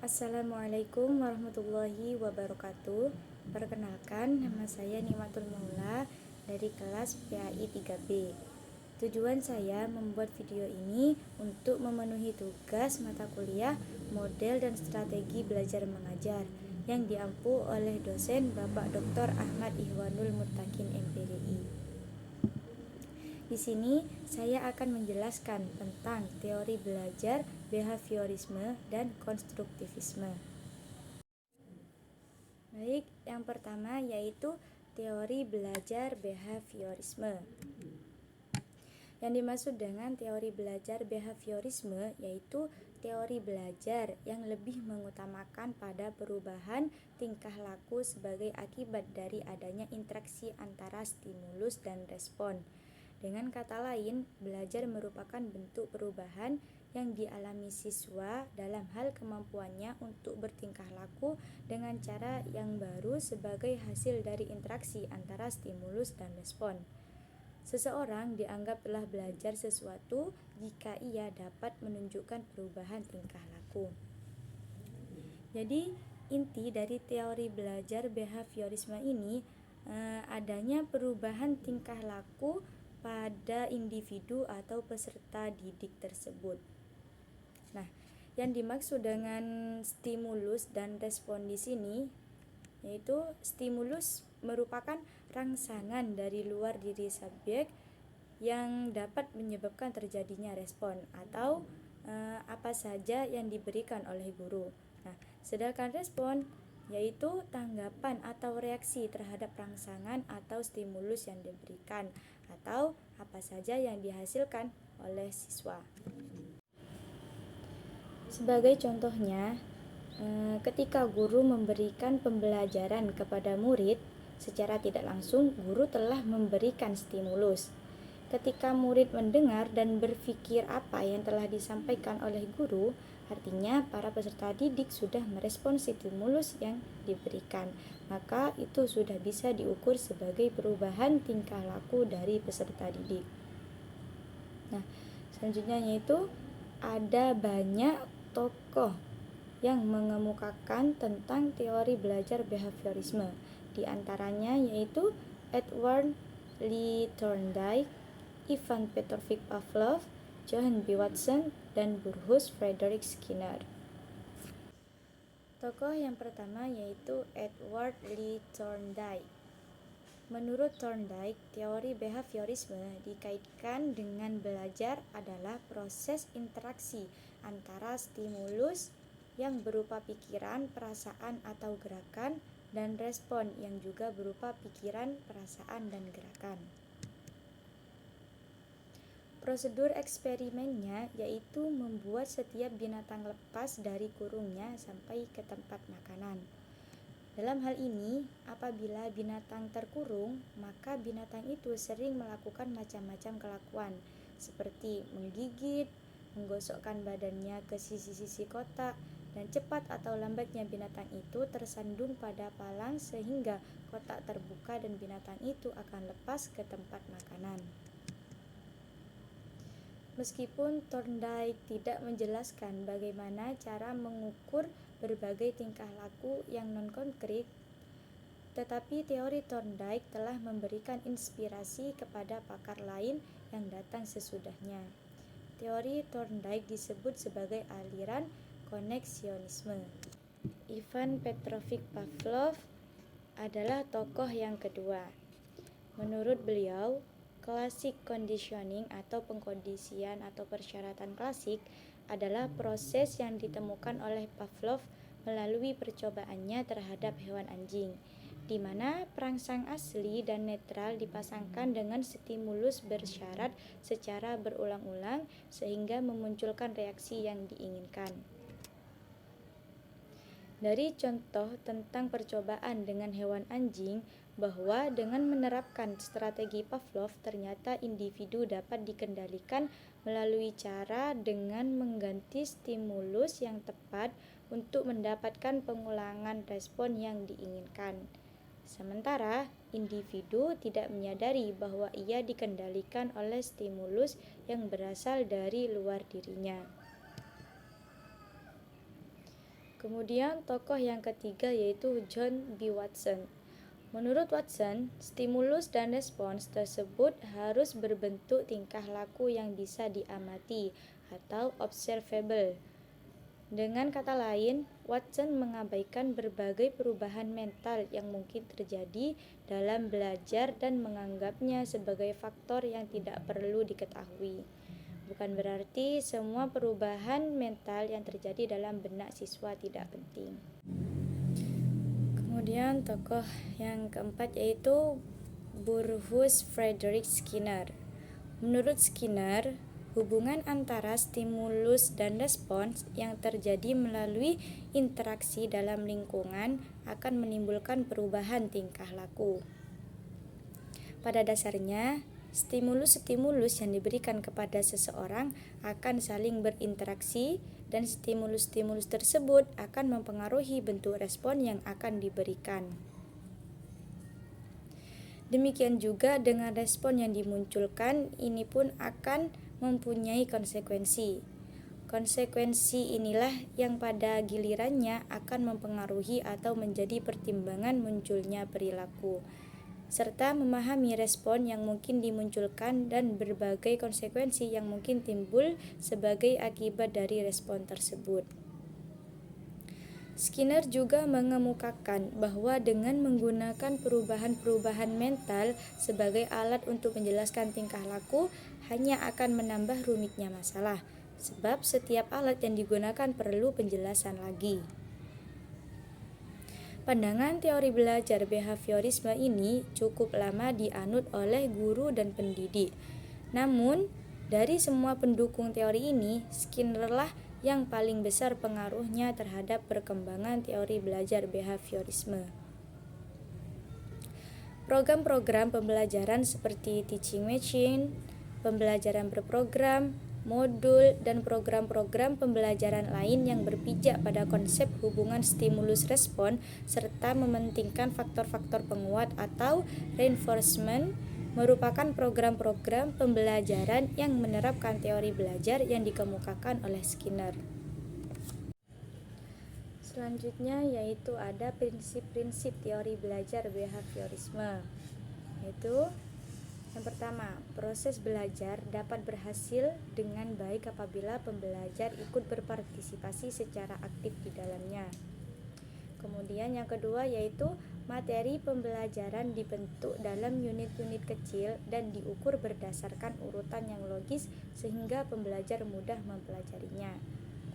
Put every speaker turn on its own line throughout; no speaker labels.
Assalamualaikum warahmatullahi wabarakatuh. Perkenalkan, nama saya Nikmatul Maula dari kelas PAI 3B. Tujuan saya membuat video ini untuk memenuhi tugas mata kuliah model dan strategi belajar mengajar yang diampu oleh dosen Bapak Dr. Ahmad Ihwanul Muttaqin MPDI. Di sini saya akan menjelaskan tentang teori belajar, behaviorisme, dan konstruktivisme. Baik, yang pertama yaitu teori belajar behaviorisme. Yang dimaksud dengan teori belajar behaviorisme yaitu teori belajar yang lebih mengutamakan pada perubahan tingkah laku sebagai akibat dari adanya interaksi antara stimulus dan respon. Dengan kata lain, belajar merupakan bentuk perubahan yang dialami siswa dalam hal kemampuannya untuk bertingkah laku dengan cara yang baru sebagai hasil dari interaksi antara stimulus dan respon. Seseorang dianggap telah belajar sesuatu jika ia dapat menunjukkan perubahan tingkah laku. Jadi, inti dari teori belajar behaviorisme ini adanya perubahan tingkah laku pada individu atau peserta didik tersebut. Nah, yang dimaksud dengan stimulus dan respon di sini yaitu stimulus merupakan rangsangan dari luar diri subjek yang dapat menyebabkan terjadinya respon atau apa saja yang diberikan oleh guru. Nah, sedangkan respon yaitu tanggapan atau reaksi terhadap rangsangan atau stimulus yang diberikan atau apa saja yang dihasilkan oleh siswa. Sebagai contohnya, ketika guru memberikan pembelajaran kepada murid, secara tidak langsung guru telah memberikan stimulus. Ketika murid mendengar dan berpikir apa yang telah disampaikan oleh guru, artinya para peserta didik sudah merespon stimulus yang diberikan. Maka itu sudah bisa diukur sebagai perubahan tingkah laku dari peserta didik. Nah, selanjutnya yaitu ada banyak tokoh yang mengemukakan tentang teori belajar behaviorisme. Di antaranya yaitu Edward Lee Thorndike, Ivan Petrovich Pavlov, Johann B. Watson, dan Burrhus Frederick Skinner. Tokoh yang pertama yaitu Edward Lee Thorndike. Menurut Thorndike, teori behaviorisme dikaitkan dengan belajar adalah proses interaksi antara stimulus yang berupa pikiran, perasaan, atau gerakan, dan respon yang juga berupa pikiran, perasaan, dan gerakan. Prosedur eksperimennya yaitu membuat setiap binatang lepas dari kurungnya sampai ke tempat makanan. Dalam hal ini, apabila binatang terkurung, maka binatang itu sering melakukan macam-macam kelakuan, seperti menggigit, menggosokkan badannya ke sisi-sisi kotak, dan cepat atau lambatnya binatang itu tersandung pada palang sehingga kotak terbuka dan binatang itu akan lepas ke tempat makanan. Meskipun Thorndike tidak menjelaskan bagaimana cara mengukur berbagai tingkah laku yang non-konkret, tetapi teori Thorndike telah memberikan inspirasi kepada pakar lain yang datang sesudahnya. Teori Thorndike disebut sebagai aliran koneksionisme. Ivan Petrovich Pavlov adalah tokoh yang kedua. Menurut beliau, classic conditioning atau pengkondisian atau persyaratan klasik adalah proses yang ditemukan oleh Pavlov melalui percobaannya terhadap hewan anjing, di mana perangsang asli dan netral dipasangkan dengan stimulus bersyarat secara berulang-ulang sehingga memunculkan reaksi yang diinginkan. Dari contoh tentang percobaan dengan hewan anjing, bahwa dengan menerapkan strategi Pavlov ternyata individu dapat dikendalikan melalui cara dengan mengganti stimulus yang tepat untuk mendapatkan pengulangan respon yang diinginkan. Sementara individu tidak menyadari bahwa ia dikendalikan oleh stimulus yang berasal dari luar dirinya. Kemudian tokoh yang ketiga yaitu John B. Watson. Menurut Watson, stimulus dan respons tersebut harus berbentuk tingkah laku yang bisa diamati atau observable. Dengan kata lain, Watson mengabaikan berbagai perubahan mental yang mungkin terjadi dalam belajar dan menganggapnya sebagai faktor yang tidak perlu diketahui. Bukan berarti semua perubahan mental yang terjadi dalam benak siswa tidak penting. Kemudian tokoh yang keempat yaitu Burrhus Frederick Skinner. Menurut Skinner, hubungan antara stimulus dan respons yang terjadi melalui interaksi dalam lingkungan akan menimbulkan perubahan tingkah laku. Pada dasarnya, stimulus-stimulus yang diberikan kepada seseorang akan saling berinteraksi dan stimulus-stimulus tersebut akan mempengaruhi bentuk respon yang akan diberikan. Demikian juga dengan respon yang dimunculkan, ini pun akan mempunyai konsekuensi. Konsekuensi inilah yang pada gilirannya akan mempengaruhi atau menjadi pertimbangan munculnya perilaku, serta memahami respon yang mungkin dimunculkan dan berbagai konsekuensi yang mungkin timbul sebagai akibat dari respon tersebut. Skinner juga mengemukakan bahwa dengan menggunakan perubahan-perubahan mental sebagai alat untuk menjelaskan tingkah laku hanya akan menambah rumitnya masalah, sebab setiap alat yang digunakan perlu penjelasan lagi. Pandangan teori belajar behaviorisme ini cukup lama dianut oleh guru dan pendidik. Namun, dari semua pendukung teori ini, Skinnerlah yang paling besar pengaruhnya terhadap perkembangan teori belajar behaviorisme. Program-program pembelajaran seperti teaching machine, pembelajaran berprogram, modul, dan program-program pembelajaran lain yang berpijak pada konsep hubungan stimulus-respon serta mementingkan faktor-faktor penguat atau reinforcement merupakan program-program pembelajaran yang menerapkan teori belajar yang dikemukakan oleh Skinner. Selanjutnya yaitu ada prinsip-prinsip teori belajar behaviorisme, yaitu yang pertama, proses belajar dapat berhasil dengan baik apabila pembelajar ikut berpartisipasi secara aktif di dalamnya. Kemudian yang kedua yaitu materi pembelajaran dibentuk dalam unit-unit kecil dan diukur berdasarkan urutan yang logis sehingga pembelajar mudah mempelajarinya.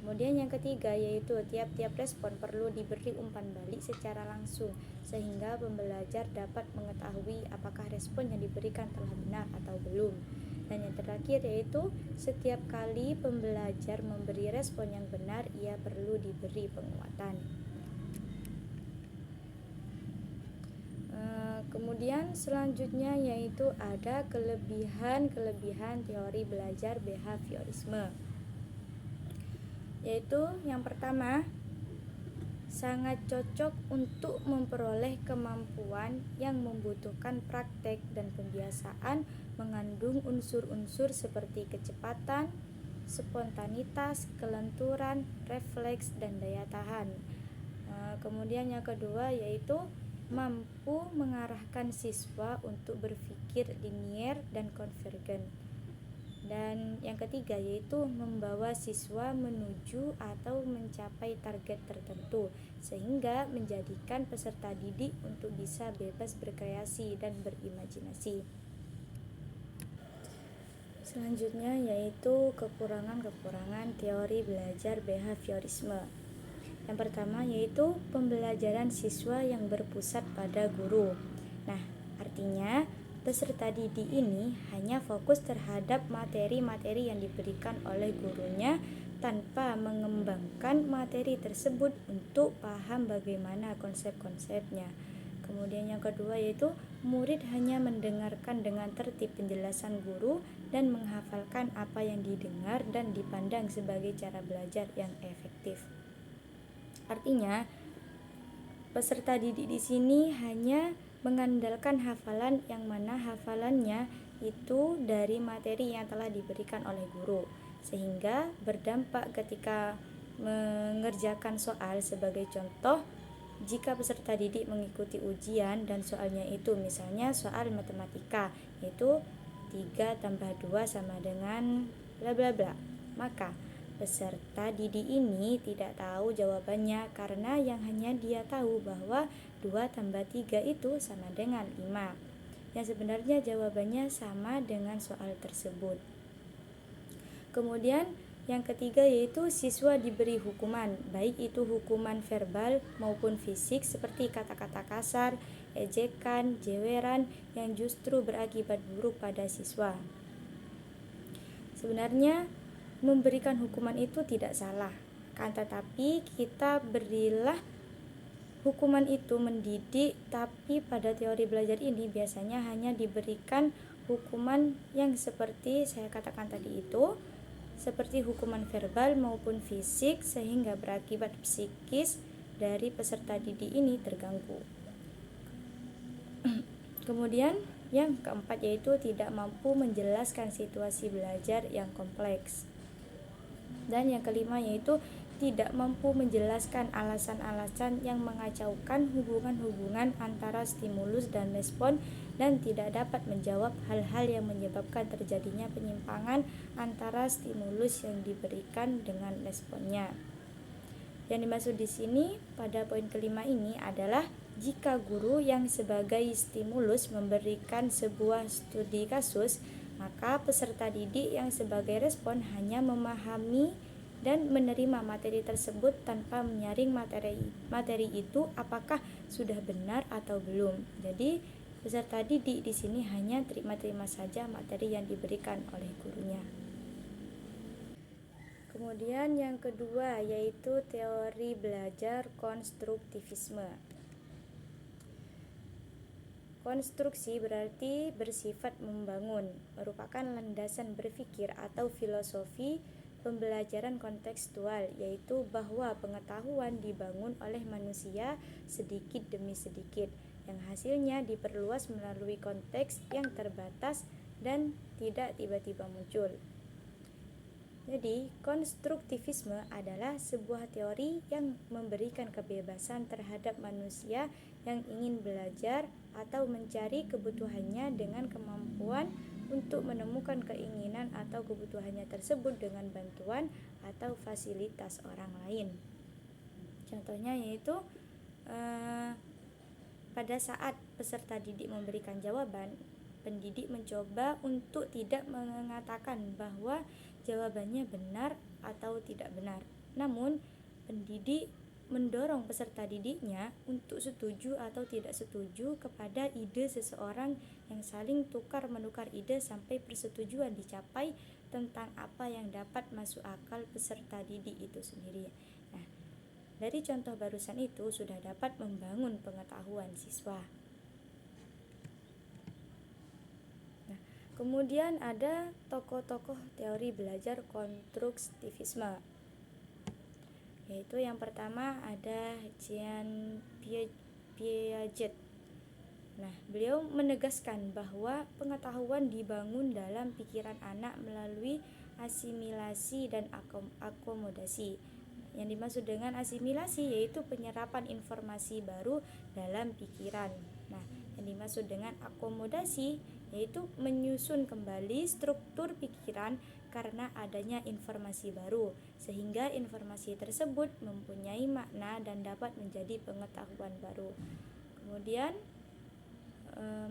Kemudian yang ketiga yaitu tiap-tiap respon perlu diberi umpan balik secara langsung sehingga pembelajar dapat mengetahui apakah respon yang diberikan telah benar atau belum. Dan yang terakhir yaitu setiap kali pembelajar memberi respon yang benar, ia perlu diberi penguatan. Kemudian selanjutnya yaitu ada kelebihan-kelebihan teori belajar behaviorisme. Yaitu yang pertama, sangat cocok untuk memperoleh kemampuan yang membutuhkan praktek dan pembiasaan, mengandung unsur-unsur seperti kecepatan, spontanitas, kelenturan, refleks, dan daya tahan. Kemudian yang kedua yaitu mampu mengarahkan siswa untuk berpikir linier dan konvergen. Dan yang ketiga yaitu membawa siswa menuju atau mencapai target tertentu sehingga menjadikan peserta didik untuk bisa bebas berkreasi dan berimajinasi. Selanjutnya yaitu kekurangan-kekurangan teori belajar behaviorisme. Yang pertama yaitu pembelajaran siswa yang berpusat pada guru. Nah, artinya peserta didik ini hanya fokus terhadap materi-materi yang diberikan oleh gurunya tanpa mengembangkan materi tersebut untuk paham bagaimana konsep-konsepnya. Kemudian yang kedua yaitu murid hanya mendengarkan dengan tertib penjelasan guru dan menghafalkan apa yang didengar dan dipandang sebagai cara belajar yang efektif. Artinya, peserta didik di sini hanya mengandalkan hafalan yang mana hafalannya itu dari materi yang telah diberikan oleh guru, sehingga berdampak ketika mengerjakan soal. Sebagai contoh, jika peserta didik mengikuti ujian dan soalnya itu misalnya soal matematika, yaitu 3 tambah 2 sama dengan bla bla bla, maka peserta didik ini tidak tahu jawabannya karena yang hanya dia tahu bahwa 2 tambah 3 itu sama dengan 5, yang sebenarnya jawabannya sama dengan soal tersebut. Kemudian yang ketiga yaitu siswa diberi hukuman, baik itu hukuman verbal maupun fisik seperti kata-kata kasar, ejekan, jeweran yang justru berakibat buruk pada siswa. Sebenarnya memberikan hukuman itu tidak salah, kan tetapi kita berilah hukuman itu mendidik, tapi pada teori belajar ini biasanya hanya diberikan hukuman yang seperti saya katakan tadi itu, seperti hukuman verbal maupun fisik sehingga berakibat psikis dari peserta didik ini terganggu. Kemudian yang keempat yaitu tidak mampu menjelaskan situasi belajar yang kompleks. Dan yang kelima yaitu tidak mampu menjelaskan alasan-alasan yang mengacaukan hubungan-hubungan antara stimulus dan respon dan tidak dapat menjawab hal-hal yang menyebabkan terjadinya penyimpangan antara stimulus yang diberikan dengan responnya. Yang dimaksud di sini pada poin kelima ini adalah jika guru yang sebagai stimulus memberikan sebuah studi kasus, maka peserta didik yang sebagai respon hanya memahami dan menerima materi tersebut tanpa menyaring materi itu apakah sudah benar atau belum. Jadi peserta didik di sini hanya terima-terima saja materi yang diberikan oleh gurunya. Kemudian yang kedua yaitu teori belajar konstruktivisme. Konstruksi berarti bersifat membangun, merupakan landasan berpikir atau filosofi pembelajaran kontekstual, yaitu bahwa pengetahuan dibangun oleh manusia sedikit demi sedikit, yang hasilnya diperluas melalui konteks yang terbatas dan tidak tiba-tiba muncul. Jadi, konstruktivisme adalah sebuah teori yang memberikan kebebasan terhadap manusia yang ingin belajar atau mencari kebutuhannya dengan kemampuan untuk menemukan keinginan atau kebutuhannya tersebut dengan bantuan atau fasilitas orang lain. Contohnya yaitu pada saat peserta didik memberikan jawaban, pendidik mencoba untuk tidak mengatakan bahwa jawabannya benar atau tidak benar. Namun, pendidik mendorong peserta didiknya untuk setuju atau tidak setuju kepada ide seseorang yang saling tukar-menukar ide sampai persetujuan dicapai tentang apa yang dapat masuk akal peserta didik itu sendiri. Nah, dari contoh barusan itu sudah dapat membangun pengetahuan siswa. Nah, kemudian ada tokoh-tokoh teori belajar konstruktivisme, yaitu yang pertama ada Jean Piaget. Nah, beliau menegaskan bahwa pengetahuan dibangun dalam pikiran anak melalui asimilasi dan akomodasi. Yang dimaksud dengan asimilasi yaitu penyerapan informasi baru dalam pikiran. Nah, yang dimaksud dengan akomodasi yaitu menyusun kembali struktur pikiran karena adanya informasi baru, sehingga informasi tersebut mempunyai makna dan dapat menjadi pengetahuan baru. Kemudian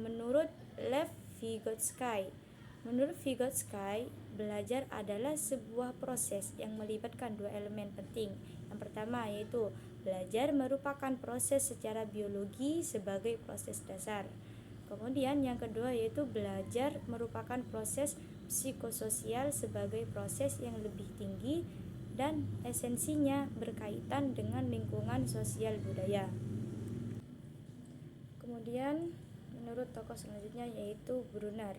menurut Lev Vygotsky, belajar adalah sebuah proses yang melibatkan dua elemen penting. Yang pertama yaitu belajar merupakan proses secara biologi sebagai proses dasar. Kemudian yang kedua yaitu belajar merupakan proses psikososial sebagai proses yang lebih tinggi dan esensinya berkaitan dengan lingkungan sosial budaya. Kemudian menurut tokoh selanjutnya yaitu Brunner.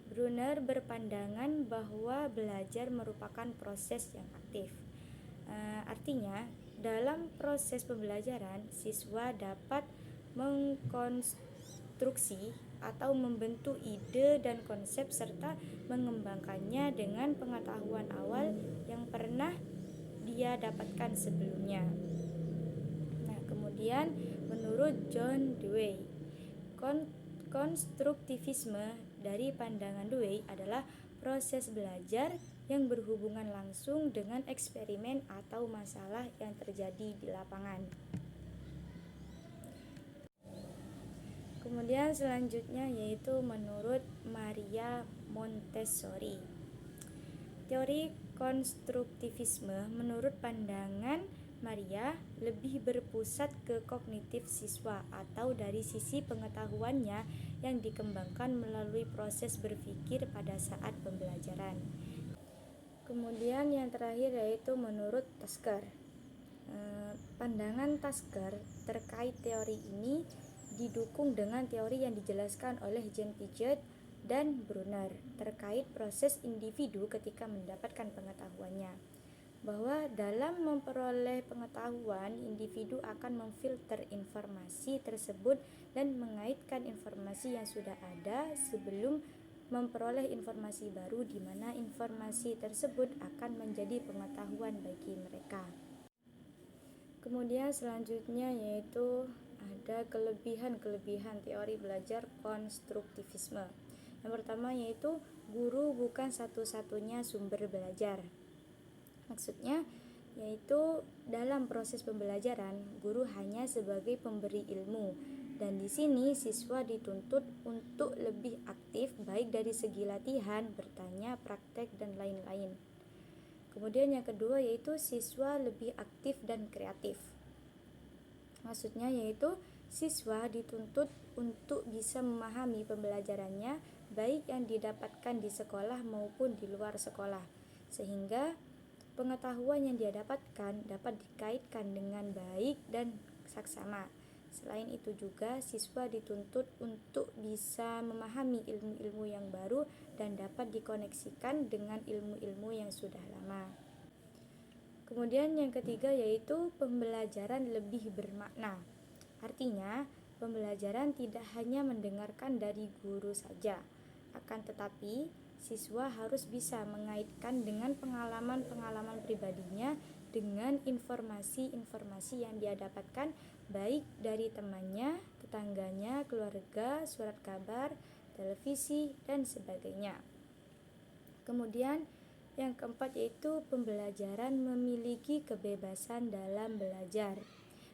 Brunner berpandangan bahwa belajar merupakan proses yang aktif. Artinya dalam proses pembelajaran siswa dapat mengkonstruksi atau membentuk ide dan konsep serta mengembangkannya dengan pengetahuan awal yang pernah ia dapatkan sebelumnya. Nah, kemudian menurut John Dewey, konstruktivisme dari pandangan Dewey adalah proses belajar yang berhubungan langsung dengan eksperimen atau masalah yang terjadi di lapangan. Kemudian selanjutnya yaitu menurut Maria Montessori. Teori konstruktivisme menurut pandangan Maria lebih berpusat ke kognitif siswa atau dari sisi pengetahuannya yang dikembangkan melalui proses berpikir pada saat pembelajaran. Kemudian yang terakhir yaitu menurut Tasker. Pandangan Tasker terkait teori ini didukung dengan teori yang dijelaskan oleh Jean Piaget dan Brunner terkait proses individu ketika mendapatkan pengetahuannya, bahwa dalam memperoleh pengetahuan, individu akan memfilter informasi tersebut dan mengaitkan informasi yang sudah ada sebelum memperoleh informasi baru, di mana informasi tersebut akan menjadi pengetahuan bagi mereka. Kemudian selanjutnya yaitu ada kelebihan teori belajar konstruktivisme. Yang pertama yaitu guru bukan satu-satunya sumber belajar. Maksudnya yaitu dalam proses pembelajaran, guru hanya sebagai pemberi ilmu, dan di sini siswa dituntut untuk lebih aktif baik dari segi latihan, bertanya, praktek, dan lain-lain. Kemudian yang kedua yaitu siswa lebih aktif dan kreatif. Maksudnya yaitu siswa dituntut untuk bisa memahami pembelajarannya baik yang didapatkan di sekolah maupun di luar sekolah, sehingga pengetahuan yang dia dapatkan dapat dikaitkan dengan baik dan saksama. Selain itu juga siswa dituntut untuk bisa memahami ilmu-ilmu yang baru dan dapat dikoneksikan dengan ilmu-ilmu yang sudah lama. Kemudian yang ketiga yaitu pembelajaran lebih bermakna. Artinya, pembelajaran tidak hanya mendengarkan dari guru saja, akan tetapi siswa harus bisa mengaitkan dengan pengalaman-pengalaman pribadinya dengan informasi-informasi yang dia dapatkan baik dari temannya, tetangganya, keluarga, surat kabar, televisi, dan sebagainya. Kemudian yang keempat yaitu pembelajaran memiliki kebebasan dalam belajar.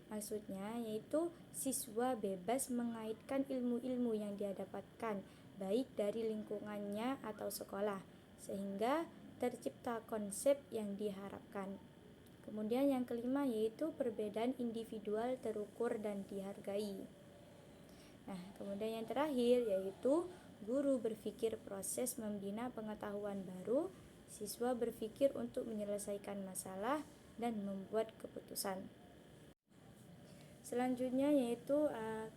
Maksudnya yaitu siswa bebas mengaitkan ilmu-ilmu yang dia dapatkan baik dari lingkungannya atau sekolah, sehingga tercipta konsep yang diharapkan. Kemudian yang kelima yaitu perbedaan individual terukur dan dihargai. Nah, kemudian yang terakhir yaitu guru berpikir proses membina pengetahuan baru, siswa berpikir untuk menyelesaikan masalah dan membuat keputusan. Selanjutnya yaitu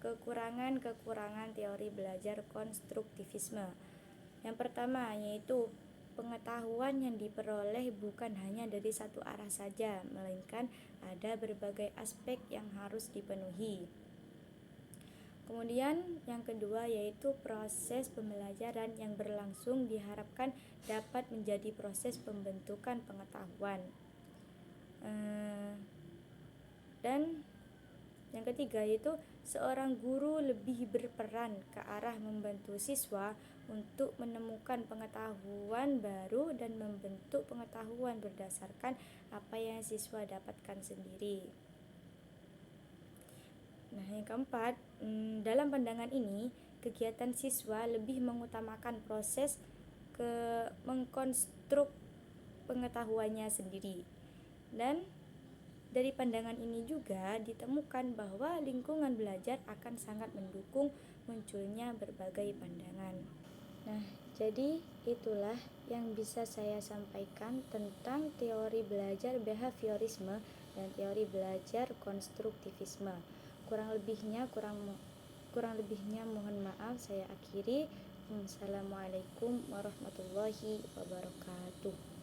kekurangan teori belajar konstruktivisme. Yang pertama yaitu pengetahuan yang diperoleh bukan hanya dari satu arah saja, melainkan ada berbagai aspek yang harus dipenuhi. Kemudian yang kedua yaitu proses pembelajaran yang berlangsung diharapkan dapat menjadi proses pembentukan pengetahuan. Dan yang ketiga yaitu seorang guru lebih berperan ke arah membantu siswa untuk menemukan pengetahuan baru dan membentuk pengetahuan berdasarkan apa yang siswa dapatkan sendiri. Nah, yang keempat, dalam pandangan ini, kegiatan siswa lebih mengutamakan proses mengkonstruk pengetahuannya sendiri. Dan dari pandangan ini juga ditemukan bahwa lingkungan belajar akan sangat mendukung munculnya berbagai pandangan. Nah, jadi itulah yang bisa saya sampaikan tentang teori belajar behaviorisme dan teori belajar konstruktivisme. Kurang lebihnya mohon maaf, saya akhiri. Wassalamualaikum warahmatullahi wabarakatuh.